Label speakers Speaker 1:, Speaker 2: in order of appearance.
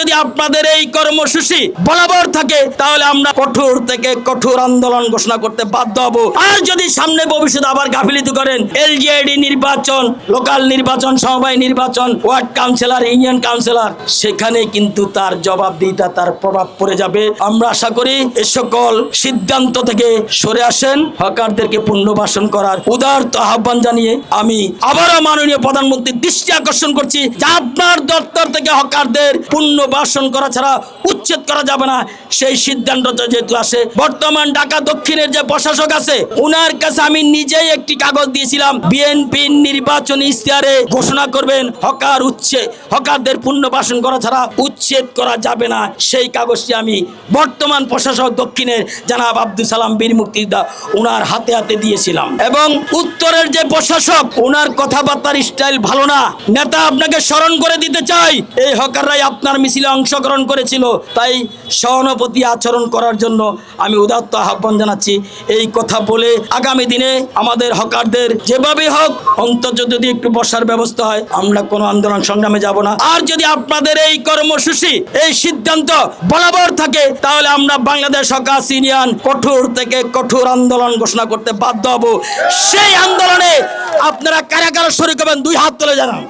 Speaker 1: যদি আপনাদের এই কর্মসূচি বরাবর থাকে তাহলে আমরা কঠোর থেকে কঠোর আন্দোলন ঘোষণা করতে বাধ্য হব। আর যদি সামনে ভবিষ্যতে আবার গাফিলতি করেন, এলজিআইডি নির্বাচন, লোকাল নির্বাচন, সমবায় নির্বাচন, ওয়ার্ড কাউন্সিলর, ইউনিয়ন কাউন্সিলর, সেখানে কিন্তু তার জবাবদিহিতা, তার প্রভাব পড়ে যাবে। আমরা আশা করি এ সকল সিদ্ধান্ত থেকে সরে আসেন। হকারদেরকে পুনর্বাসন করার উদারত আহ্বান জানিয়ে আমি আবারও মাননীয় প্রধানমন্ত্রীর দৃষ্টি আকর্ষণ করছি যে আপনার দপ্তর থেকে হকারদের পুনর্বাসন করা ছাড়া উচ্ছেদ করা যাবে না। সেই সিদ্ধান্তটা যেহেতু আসে, বর্তমান ঢাকা দক্ষিণের যে প্রশাসক আছে ওনার কাছে আমি নিজেই একটি কাগজ দিয়েছিলাম, বিএনপির নির্বাচনী ইশতেহারে ঘোষণা করবেন হকারদের পুনর্বাসন করা ছাড়া উচ্ছেদ করা যাবে না। সেই কাগজটি আমি বর্তমান প্রশাসক দক্ষিণের জনাব আব্দুল সালাম বীর মুক্তিযোদ্ধা ওনার হাতে হাতে দিয়েছিলাম। এবং উত্তরের যে প্রশাসক ওনার কথাবার্তার স্টাইল ভালো না। নেতা আপনাকে স্মরণ করে দিতে চাই, এই হকাররাই আপনার মিছিলে অংশগ্রহণ করেছিল, তাই সহানুভূতি আচরণ করার জন্য আমি উদাত্ত আহ্বান জানাচ্ছি। এই কথা বলে আগামী দিনে আমাদের হকারদের যেভাবে হোক অন্তত যদি একটু বসার ব্যবস্থা হয়, আমরা কোনো আন্দোলন সংগ্রামে যাব না। আর যদি আপনাদের এই কর্মসূচি, এই সিদ্ধান্ত বরাবর থাকে তাহলে আমরা বাংলাদেশ হকার্স ইউনিয়ন কঠোর থেকে কঠোর আন্দোলন ঘোষণা করতে বাধ্য হব। সেই আন্দোলনে আপনারা কারা কারা শরীক হবেন, দুই হাত তুলে জানান।